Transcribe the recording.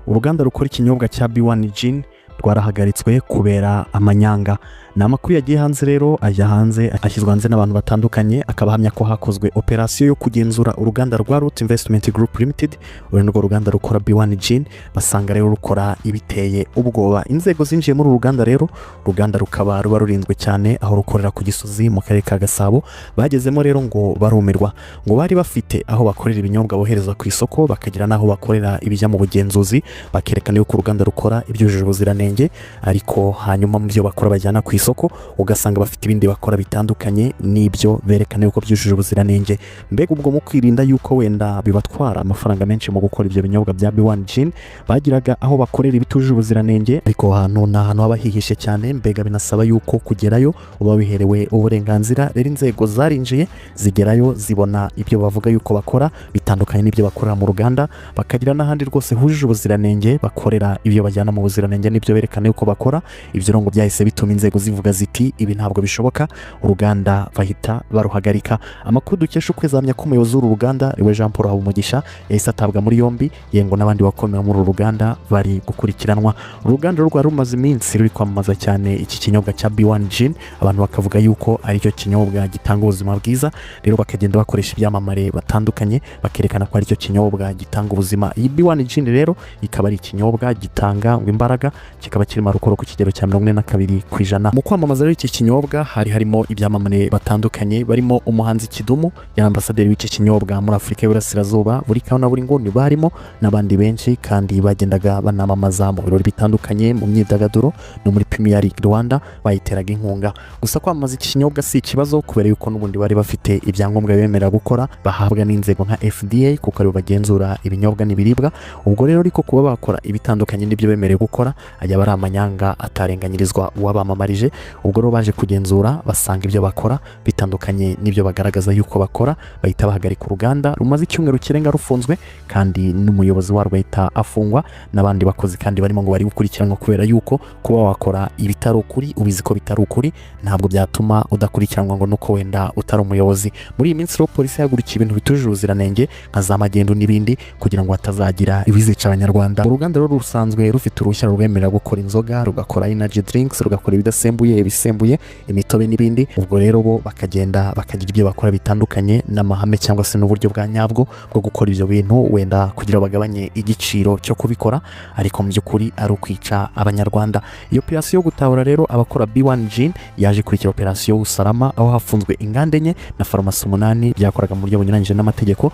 uruganda rukora ikinyobwa cya B1 Gin rwarahagaritswe kubera amanyanga. Ni amakuru yagiye hanze rero, ajya hanze ashyizwe hanze n'abantu batandukanye, akabahamya ko hakozwe operasiyo yo kugenzura uruganda rwa Root Investment Group Limited, urwo ruganda rukora B1 Gin, basanga rero rukora ibiteye ubwoba. Inzego zinjiye muri uruganda rero, uruganda rukaba ruba rurinzwe cyane, aho rukorera ku Gisozi mu karere ka Gasabo. Bagezemo rero ngo barumirwa, ngo bari bafite aho bakorera ibinyobwa bohereza ku isoko, bakagira naho bakorera ibijya mu bugenzuzi, bakerekana yuko uruganda rukora ibyujuje ubuziranenge, ariko hanyuma mu byo bakora bajyana ku isoko ugasanga bafite ibindi bakora bitandukanye n'ibyo berekana yuko byujuje ubuziranenge. Mbega ubwo mu kwirinda yuko wenda bibatwara amafaranga menshi mu gukora ibyo binyobwa bya B1 Gin, bagiraga aho bakorera ibitujuje ubuziranenge, ariko ahantu ni ahantu haba hihishe cyane, mbega binasaba yuko kugerayo uba wiherewe uburenganzira. Rero inzego zarinjiye zigerayo, zibona ibyo bavuga yuko bakora bitandukanye n'ibyo bakorera mu ruganda, bakagira n'ahandi rwose hujuje ubuziranenge bakorera ibyo bajyana mu buziranenge n'ibyo berekana yuko bakora. Ibyo ngo byahise bituma inzego zivuga ziti ibi ntabwo bishoboka, uruganda bahita baruhagarika. Amakuru dukesha ukwezamya ko umuyobozi w'uru ruganda ariwe Jean Paul Habumugisha yahise atabwa muri yombi, yengo n'abandi bakomeye muri uru ruganda bari gukurikiranwa. Uruganda rwa rumaze iminsi ruri kwamamaza cyane iki kinyobwa cya B1 Gin, abantu bakavuga yuko ari cyo kinyobwa gitanga ubuzima bwiza, rero bakagenda bakoresha ibyamamare batandukanye bakerekana ko ari cyo kinyobwa gitanga ubuzima. Iyi B1 Gin rero ikaba ari ikinyobwa gitanga imbaraga, kikaba kirimo rukoro ku kigero cya 42%. Mu kwamamaza rero iki kinyobwa hari harimo ibyamamare batandukanye, barimo umuhanzi Kidumu, ya ambasaderi w'iki kinyobwa muri Afurika y'Uburasirazuba, buri kauna buri nguni barimo n'abandi benshi, kandi bagendaga banamamaza mu birori bitandukanye, mu myidagaduro no muri Premier League Rwanda bayiteraga inkunga. Gusa kwamamaza iki kinyobwa si ikibazo, kubera yuko n'ubundi bari bafite ibyangombwa bemerera gukora bahabwa n'inzego nka FDA, kuko ari bagenzura ibinyobwa n'ibiribwa. Ubwo rero ariko kuba bakora ibitandukanye n'ibyo bemereye gukora, ajya bari amanyanga atarenganyirizwa uwabamamarije. Ubwo rero baje kugenzura basanga ibyo bakora bitandukanye n'ibyo bagaragaza yuko bakora, bahita bahagarika uruganda rumaze icyumweru kirenga rufunzwe, kandi n'umuyobozi warwo ahita afungwa, n'abandi bakozi kandi barimo ngo bari gukurikiranwa, kubera yuko kuba wakora ibitari ukuri, ubizi ko bitari ukuri, ntabwo byatuma udakurikiranwa ngo nuko wenda utari umuyobozi. Muri iyi minsi rero polisi yahagurukiye ibintu bitujuje ubuziranenge nka za magendu n'ibindi, kugira ngo hatazagira ibizica abanyarwanda. Uruganda rero rusanzwe rufite uruhushya rwemerera gukora inzoga, rugakora energy drinks, rugakora ibidasembuye, ibisembuye, imitobe n'ibindi. Ubwo rero bo bakagenda bakagira ibyo bakora bitandukanye n'amahame cyangwa se n'uburyo bwa nyabwo bwo gukora ibyo bintu, wenda kugira bagabanye igiciro cyo kubikora, ariko mu by'ukuri ari ukwica abanyarwanda. Iyo operasiyo yo gutahura rero abakora B1 Gin yaje kurikira operasiyo Usalama, aho hafunzwe inganda enye na farumasi 8 byakoraga mu buryo bunyuranyije n'amategeko.